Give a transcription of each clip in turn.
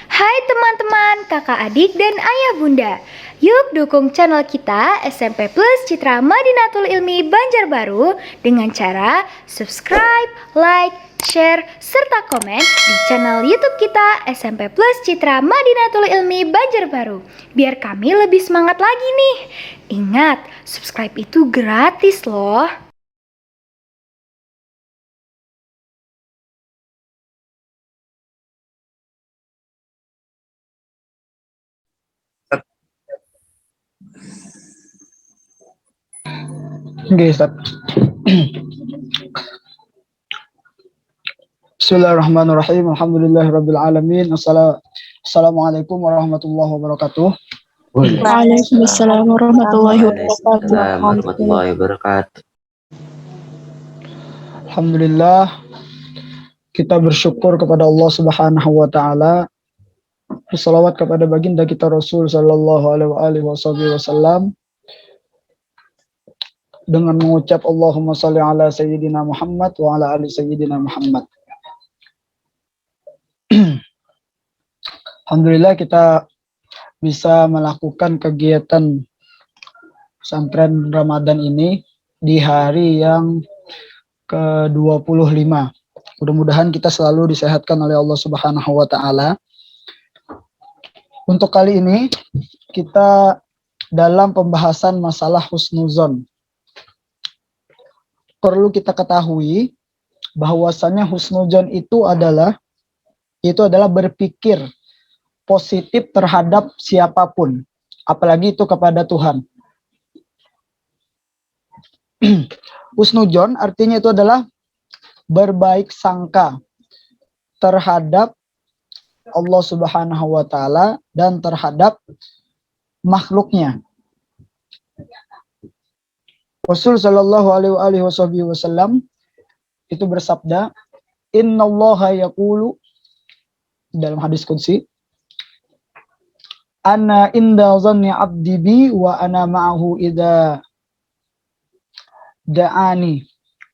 Hai teman-teman, kakak adik dan ayah bunda. Yuk dukung channel kita SMP Plus Citra Madinatul Ilmi Banjarbaru dengan cara subscribe, like, share, serta komen di channel YouTube kita SMP Plus Citra Madinatul Ilmi Banjarbaru. Biar kami lebih semangat lagi nih. Ingat, subscribe itu gratis loh. Oke, Ustaz. Bismillahirrahmanirrahim. Alhamdulillahirabbil alamin. Assalamualaikum warahmatullahi wabarakatuh. Waalaikumsalam warahmatullahi wabarakatuh. Waalaikumsalam warahmatullahi wabarakatuh. Alhamdulillah, kita bersyukur kepada Allah Subhanahu wa taala. Berselawat kepada baginda kita Rasul sallallahu alaihi wasallam dengan mengucap Allahumma shalli ala sayyidina Muhammad wa ala ali sayyidina Muhammad. Alhamdulillah kita bisa melakukan kegiatan pesantren Ramadan ini di hari yang ke-25. Mudah-mudahan kita selalu disehatkan oleh Allah Subhanahu wa taala. Untuk kali ini kita dalam pembahasan masalah husnuzon. Perlu kita ketahui bahwasanya husnuzon itu adalah berpikir positif terhadap siapapun, apalagi itu kepada Tuhan. Husnuzon artinya itu adalah berbaik sangka terhadap Allah Subhanahu wa taala dan terhadap makhluknya. Rasul sallallahu alaihi wasallam itu bersabda, "Innallaha yaqulu," dalam hadis qudsi, "Ana inda dhanni 'abdi bi wa ana ma'ahu idza da'ani."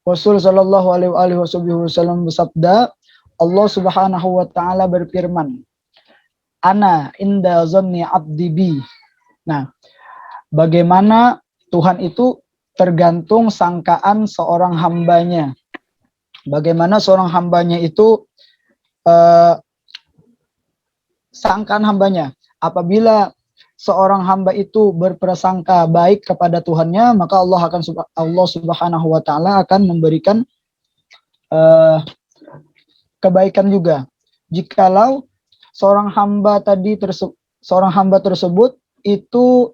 Rasul sallallahu alaihi wasallam bersabda, Allah Subhanahu wa taala berfirman, "Ana inda dhanni 'abdi bi." Nah, bagaimana Tuhan itu tergantung sangkaan seorang hambanya. Bagaimana seorang hambanya itu sangkaan hambanya. Apabila seorang hamba itu berprasangka baik kepada Tuhannya, maka Allah Subhanahu wa taala akan memberikan kebaikan juga. Jikalau seorang hamba tersebut itu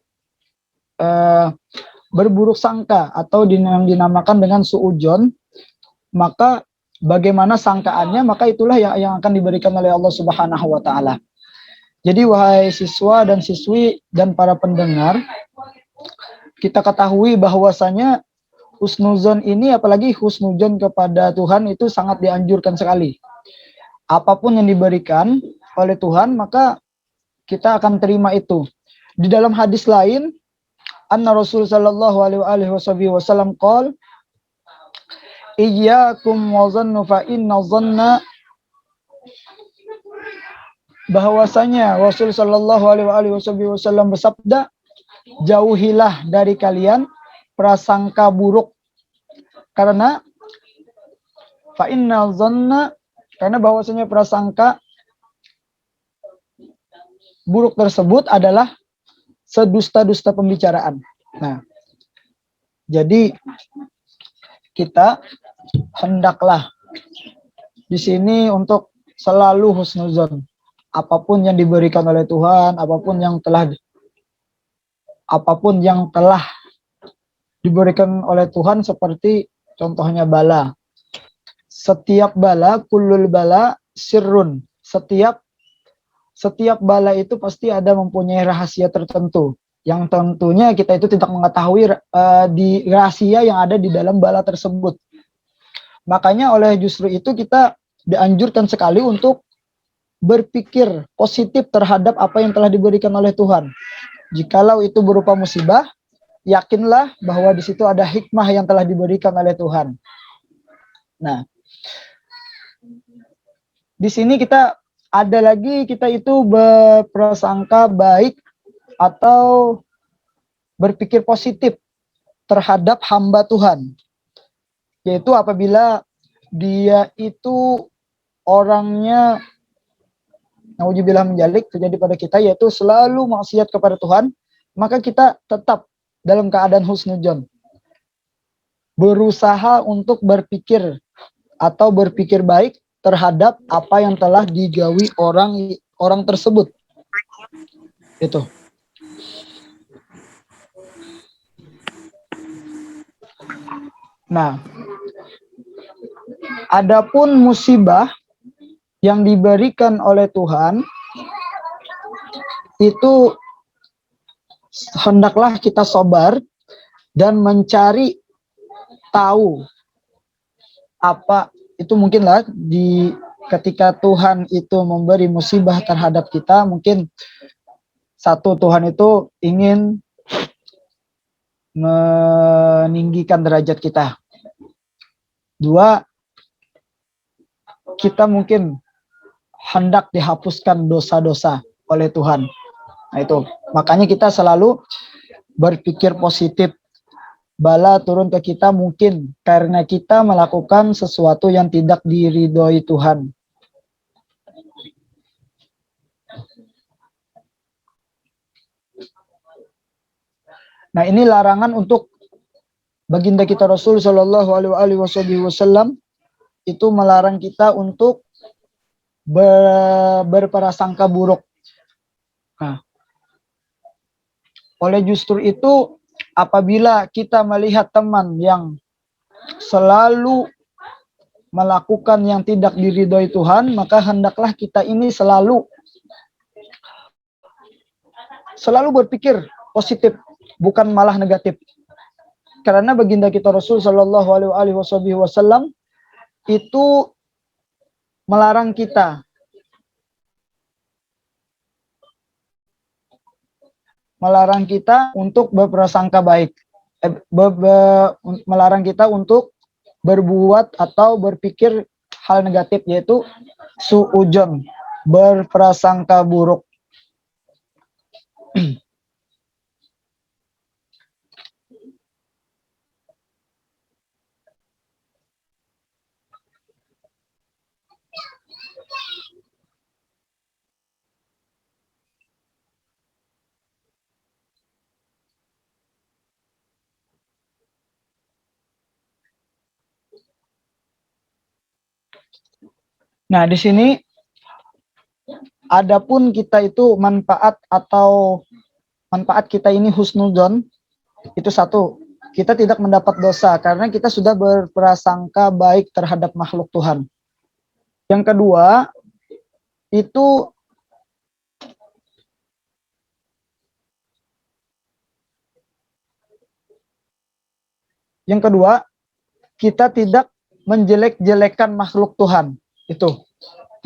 berburuk sangka atau yang dinamakan dengan suudzon, maka bagaimana sangkaannya, maka itulah yang akan diberikan oleh Allah Subhanahu wa taala. Jadi wahai siswa dan siswi dan para pendengar, kita ketahui bahwasanya husnuzon ini, apalagi husnuzon kepada Tuhan, itu sangat dianjurkan sekali. Apapun yang diberikan oleh Tuhan, maka kita akan terima itu. Di dalam hadis lain, anna Rasul sallallahu alaihi wasallam qol, "Iyyakum wa dhannu fa inna dhanna," bahwasanya Rasul sallallahu alaihi wasallam bersabda, "Jauhilah dari kalian prasangka buruk, karena fa inna dhanna," karena bahwasanya prasangka buruk tersebut adalah sedusta-dusta pembicaraan. Nah, jadi kita hendaklah di sini untuk selalu husnuzon. Apapun yang diberikan oleh Tuhan, apapun yang telah diberikan oleh Tuhan, seperti contohnya bala. Setiap bala, kullul bala sirrun. Setiap bala itu pasti ada mempunyai rahasia tertentu, yang tentunya kita itu tidak mengetahui di rahasia yang ada di dalam bala tersebut. Makanya oleh justru itu kita dianjurkan sekali untuk berpikir positif terhadap apa yang telah diberikan oleh Tuhan. Jikalau itu berupa musibah, yakinlah bahwa di situ ada hikmah yang telah diberikan oleh Tuhan. Nah, di sini kita ada lagi kita itu berprasangka baik atau berpikir positif terhadap hamba Tuhan, yaitu apabila dia itu orangnya nauzubillah menjalik terjadi pada kita, yaitu selalu maksiat kepada Tuhan, maka kita tetap dalam keadaan husnudzon, berusaha untuk berpikir atau berpikir baik terhadap apa yang telah digawi orang tersebut. Itu. Nah, adapun musibah yang diberikan oleh Tuhan itu hendaklah kita sabar dan mencari tahu apa itu. Mungkinlah ketika Tuhan itu memberi musibah terhadap kita, mungkin satu, Tuhan itu ingin meninggikan derajat kita. Dua, kita mungkin hendak dihapuskan dosa-dosa oleh Tuhan. Nah itu, makanya kita selalu berpikir positif. Bala turun ke kita mungkin karena kita melakukan sesuatu yang tidak diridhoi Tuhan. Nah, ini larangan untuk baginda kita Rasul Shallallahu Alaihi Wasallam itu melarang kita untuk berprasangka buruk. Nah, oleh justru itu, apabila kita melihat teman yang selalu melakukan yang tidak diridhoi Tuhan, maka hendaklah kita ini selalu berpikir positif, bukan malah negatif. Karena baginda kita Rasul Shallallahu Alaihi Wasallam itu melarang kita untuk berprasangka baik, melarang kita untuk berbuat atau berpikir hal negatif, yaitu suudzon, berprasangka buruk. Nah, di sini adapun kita itu manfaat kita ini husnudzon, itu satu, kita tidak mendapat dosa karena kita sudah berprasangka baik terhadap makhluk Tuhan. Yang kedua, itu kita tidak menjelek-jelekan makhluk Tuhan. Itu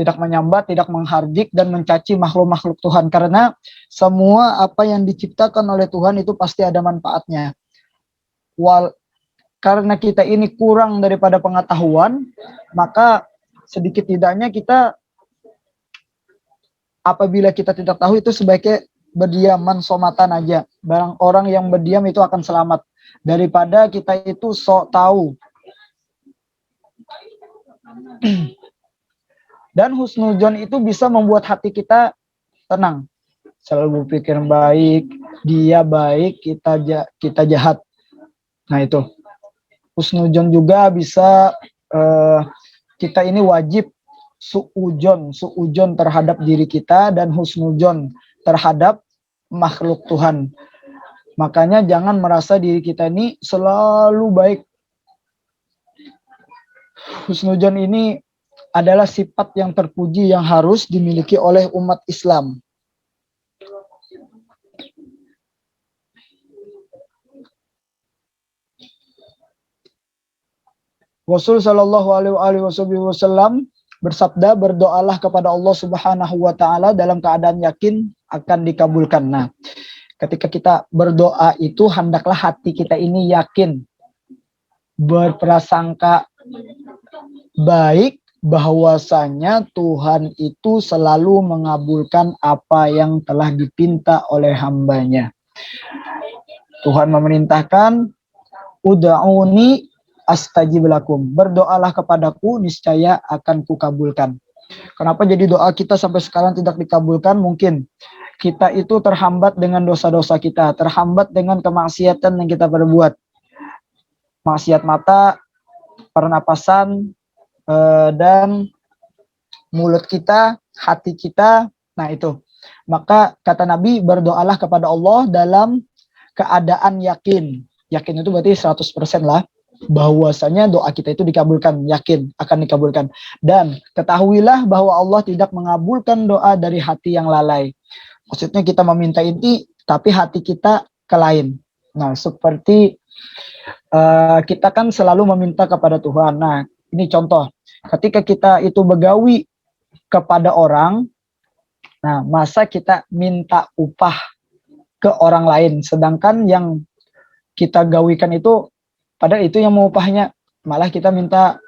tidak menyambat, tidak menghardik dan mencaci makhluk-makhluk Tuhan, karena semua apa yang diciptakan oleh Tuhan itu pasti ada manfaatnya. Karena kita ini kurang daripada pengetahuan, maka sedikit tidaknya kita, apabila kita tidak tahu, itu sebaiknya berdiam, mansomatan aja. Barang orang yang berdiam itu akan selamat daripada kita itu sok tahu. Dan husnudzon itu bisa membuat hati kita tenang, selalu berpikir baik, dia baik, kita jahat. Nah itu, husnudzon juga bisa kita ini wajib suudzon terhadap diri kita dan husnudzon terhadap makhluk Tuhan. Makanya jangan merasa diri kita ini selalu baik. Husnudzon ini adalah sifat yang terpuji yang harus dimiliki oleh umat Islam. Rasul Shallallahu Alaihi Wasallam bersabda, berdoalah kepada Allah Subhanahu Wa Taala dalam keadaan yakin akan dikabulkan. Nah, ketika kita berdoa itu hendaklah hati kita ini yakin, berprasangka baik bahwasanya Tuhan itu selalu mengabulkan apa yang telah dipinta oleh hambanya. Tuhan memerintahkan, ud'uni astajib lakum. Berdoalah kepadaku, niscaya akan kukabulkan. Kenapa jadi doa kita sampai sekarang tidak dikabulkan? Mungkin kita itu terhambat dengan dosa-dosa kita, terhambat dengan kemaksiatan yang kita perbuat. Maksiat mata, pernapasan, dan mulut kita, hati kita. Nah itu. Maka kata Nabi, berdoalah kepada Allah dalam keadaan yakin. Yakin itu berarti 100% lah. Bahwasanya doa kita itu dikabulkan, yakin akan dikabulkan. Dan ketahuilah bahwa Allah tidak mengabulkan doa dari hati yang lalai. Maksudnya kita meminta ini, tapi hati kita ke lain. Nah, seperti kita kan selalu meminta kepada Tuhan. Nah, ini contoh. Ketika kita itu begawi kepada orang, nah masa kita minta upah ke orang lain, sedangkan yang kita gawikan itu, padahal itu yang mau upahnya, malah kita minta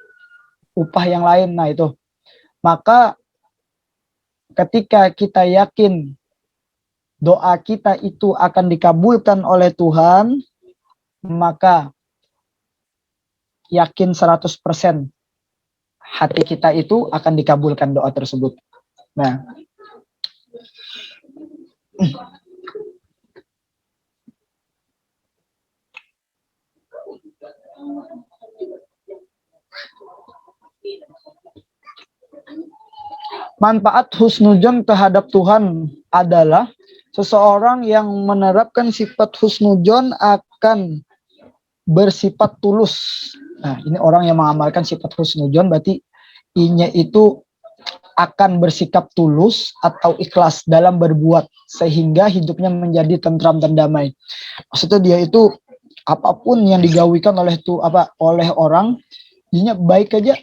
upah yang lain. Nah itu, maka ketika kita yakin doa kita itu akan dikabulkan oleh Tuhan, maka yakin 100% hati kita itu akan dikabulkan doa tersebut. Nah, manfaat husnudzon terhadap Tuhan adalah seseorang yang menerapkan sifat husnudzon akan bersifat tulus. Nah, ini orang yang mengamalkan sifat husnudzon berarti I-nya itu akan bersikap tulus atau ikhlas dalam berbuat sehingga hidupnya menjadi tentram dan damai. Maksudnya dia itu apapun yang digawikan oleh orang, I-nya baik aja.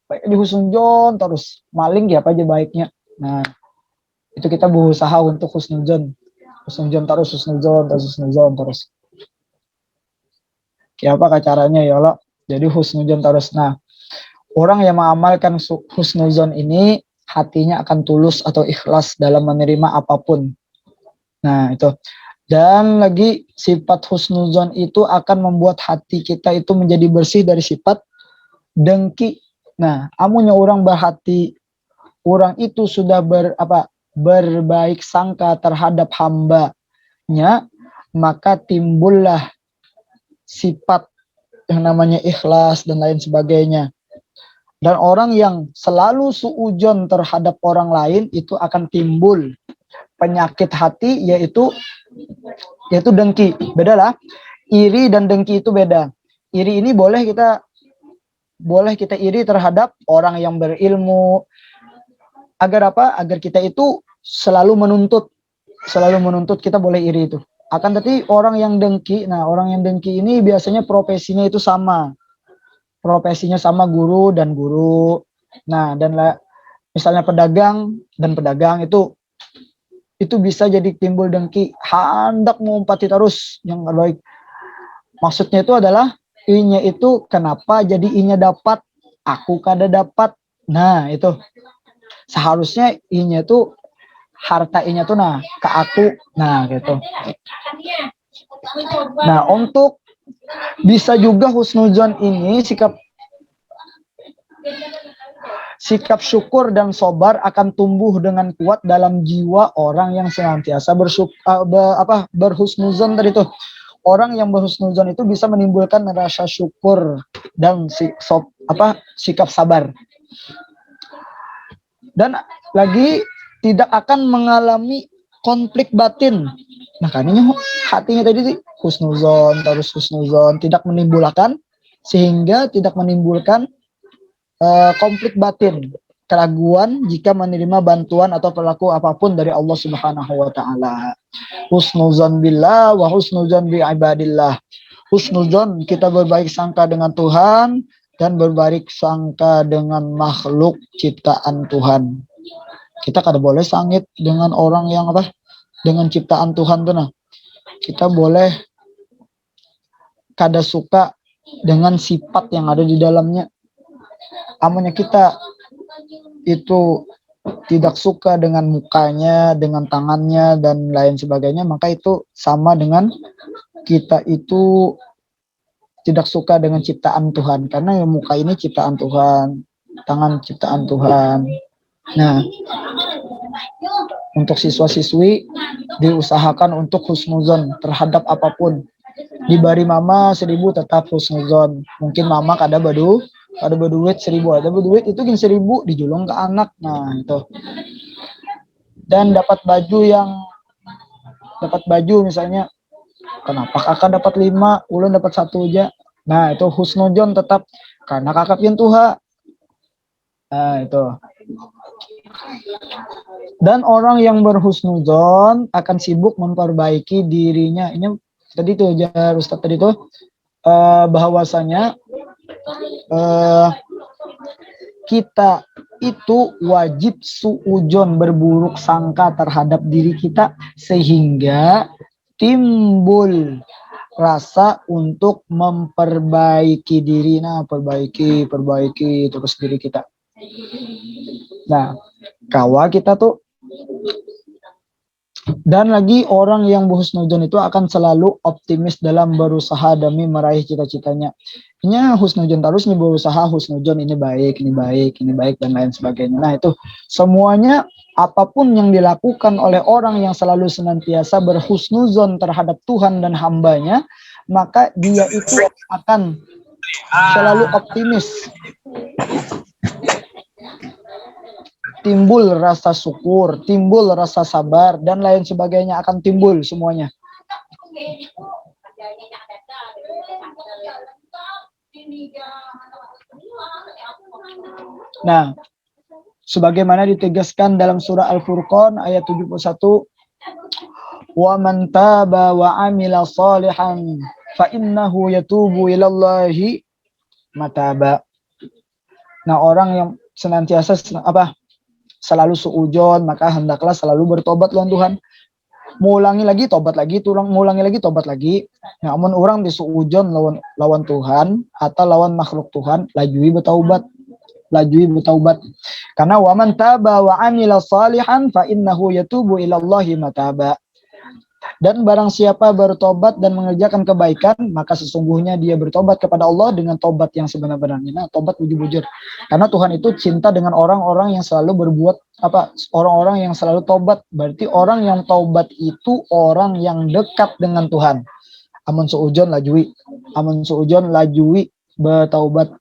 Baik di husnudzon terus, maling ya apa aja baiknya. Nah, itu kita berusaha untuk husnudzon. Husnudzon terus. Ya apa caranya ya Allah? Jadi husnudzon terus. Nah, orang yang mengamalkan husnudzon ini hatinya akan tulus atau ikhlas dalam menerima apapun. Nah, itu. Dan lagi sifat husnudzon itu akan membuat hati kita itu menjadi bersih dari sifat dengki. Nah, amunnya orang berhati, orang itu sudah berbaik sangka terhadap hambanya, maka timbullah sifat yang namanya ikhlas dan lain sebagainya. Dan orang yang selalu suudzon terhadap orang lain itu akan timbul penyakit hati, yaitu dengki. Beda lah. Iri dan dengki itu beda. Iri ini boleh kita iri terhadap orang yang berilmu. Agar apa? Agar kita itu selalu menuntut kita boleh iri itu. Akan tetapi orang yang dengki, ini biasanya profesinya itu sama. Profesinya sama guru dan guru. Nah, misalnya pedagang dan pedagang itu bisa jadi timbul dengki, hendak mengumpati terus yang baik. Maksudnya itu adalah I-nya itu kenapa jadi I-nya dapat, aku kada dapat. Nah, itu. Seharusnya I-nya itu harta I-nya tuh ke aku. Nah, gitu. Nah, untuk bisa juga husnudzon ini sikap syukur dan sabar akan tumbuh dengan kuat dalam jiwa orang yang senantiasa berhusnudzon tadi tuh. Orang yang berhusnudzon itu bisa menimbulkan rasa syukur dan sikap sabar. Dan lagi tidak akan mengalami konflik batin. Nah, karena hatinya tadi husnudzon, tidak menimbulkan, sehingga tidak menimbulkan konflik batin, keraguan jika menerima bantuan atau perilaku apapun dari Allah Subhanahu wa taala. Husnudzon billah wa husnudzon bi ibadillah. Husnudzon kita berbaik sangka dengan Tuhan dan berbaik sangka dengan makhluk ciptaan Tuhan. Kita kada boleh sangit dengan orang yang dengan ciptaan Tuhan tuh. Nah, kita boleh kada suka dengan sifat yang ada di dalamnya. amunnya kita itu tidak suka dengan mukanya, dengan tangannya dan lain sebagainya, maka itu sama dengan kita itu tidak suka dengan ciptaan Tuhan, karena yang muka ini ciptaan Tuhan, tangan ciptaan Tuhan. Nah, untuk siswa-siswi diusahakan untuk husnuzon terhadap apapun. Dibari mama 1.000 tetap husnuzon. Mungkin mama kada duit 1.000, ada duit itu gini 1.000 dijulung ke anak. Nah, itu. Dan dapat baju misalnya, kenapa kakak dapat 5, ulun dapat 1 aja. Nah, itu husnuzon tetap karena kakak pian Tuhan. Nah, itu. Dan orang yang berhusnuzon akan sibuk memperbaiki dirinya. Ini tadi tuh Jar Ustaz tadi tuh bahwasanya kita itu wajib suujon, berburuk sangka terhadap diri kita sehingga timbul rasa untuk memperbaiki diri. Nah, perbaiki terus diri kita. Nah, kawa kita tuh, dan lagi orang yang berhusnuzon itu akan selalu optimis dalam berusaha demi meraih cita-citanya. Ini husnuzon terus nih, berusaha husnuzon, ini baik, dan lain sebagainya. Nah, itu semuanya apapun yang dilakukan oleh orang yang selalu senantiasa berhusnuzon terhadap Tuhan dan hambanya, maka dia itu akan selalu optimis. Timbul rasa syukur, timbul rasa sabar, dan lain sebagainya akan timbul semuanya. Nah, sebagaimana ditegaskan dalam surah Al-Furqan ayat 71, wa man taba wa amila salihan fa innahu yatubu ilallahi mataba. Nah, orang yang senantiasa selalu suujon, maka hendaklah selalu bertobat lawan Tuhan. Mengulangi lagi tobat lagi, mengulangi lagi tobat lagi. Nah, amun orang disuujon lawan Tuhan atau lawan makhluk Tuhan, lajui bertaubat. Karena wa man taba wa amila salihan fa innahu yatubu ilallahi mataba. Dan barang siapa bertobat dan mengerjakan kebaikan, maka sesungguhnya dia bertobat kepada Allah dengan tobat yang sebenar-benarnya. Nah, tobat bujur-bujur. Karena Tuhan itu cinta dengan orang-orang yang selalu berbuat orang-orang yang selalu tobat. Berarti orang yang tobat itu orang yang dekat dengan Tuhan. Amun suujon lajui bertaubat,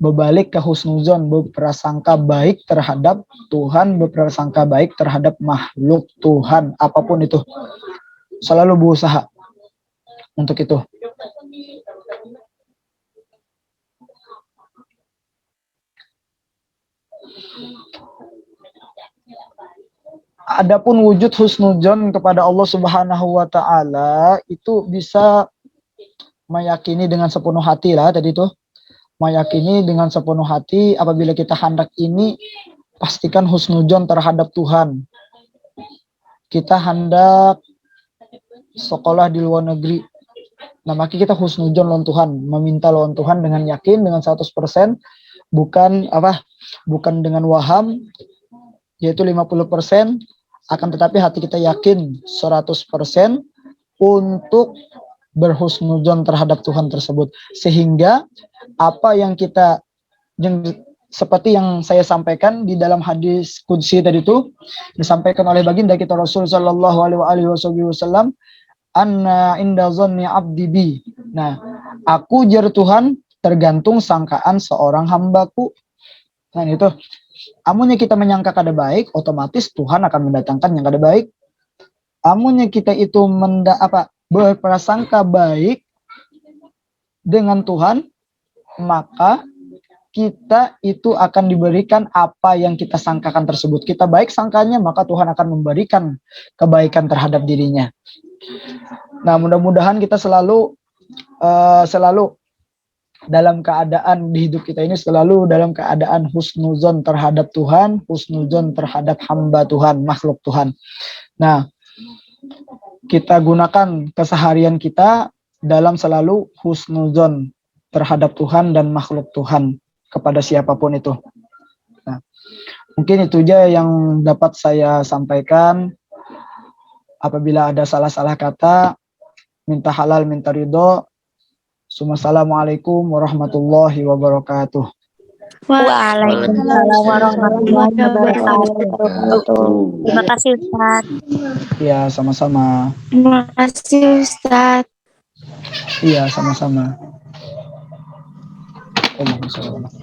berbalik ke husnuzon, berprasangka baik terhadap Tuhan, berprasangka baik terhadap makhluk Tuhan, apapun itu. Selalu berusaha untuk itu. Adapun wujud husnuzon kepada Allah Subhanahu wa taala itu bisa meyakini dengan sepenuh hati lah tadi tuh. Meyakini dengan sepenuh hati apabila kita hendak ini pastikan husnuzon terhadap Tuhan. Kita hendak sekolah di luar negeri. Nah, maka kita husnuzon lawan Tuhan, meminta lawan Tuhan dengan yakin, dengan 100%, bukan dengan waham, yaitu 50%, akan tetapi hati kita yakin 100% untuk berhusnuzon terhadap Tuhan tersebut, sehingga apa yang seperti yang saya sampaikan di dalam hadis qudsi tadi itu disampaikan oleh baginda kita Rasul sallallahu alaihi wasallam, anna inda dhanni abdi bi. Nah, aku jar Tuhan tergantung sangkaan seorang hambaku. Nah, itu amunnya kita menyangka kada baik, otomatis Tuhan akan mendatangkan yang kada baik. Amunnya kita itu berprasangka baik dengan Tuhan, maka kita itu akan diberikan apa yang kita sangkakan tersebut. Kita baik sangkanya, maka Tuhan akan memberikan kebaikan terhadap dirinya. Nah, mudah-mudahan kita selalu dalam keadaan di hidup kita ini selalu dalam keadaan husnuzon terhadap Tuhan, husnuzon terhadap hamba Tuhan, makhluk Tuhan. Nah, kita gunakan keseharian kita dalam selalu husnuzon terhadap Tuhan dan makhluk Tuhan. kepada siapapun itu. Nah, mungkin itu aja yang dapat saya sampaikan. Apabila ada salah-salah kata, minta halal, minta ridho. Assalamualaikum warahmatullahi wabarakatuh. Waalaikumsalam warahmatullahi wabarakatuh. Terima kasih Ustaz. Ya, sama-sama. Terima kasih Ustaz. Iya, sama-sama. Allahumma sholli ala Muhammad.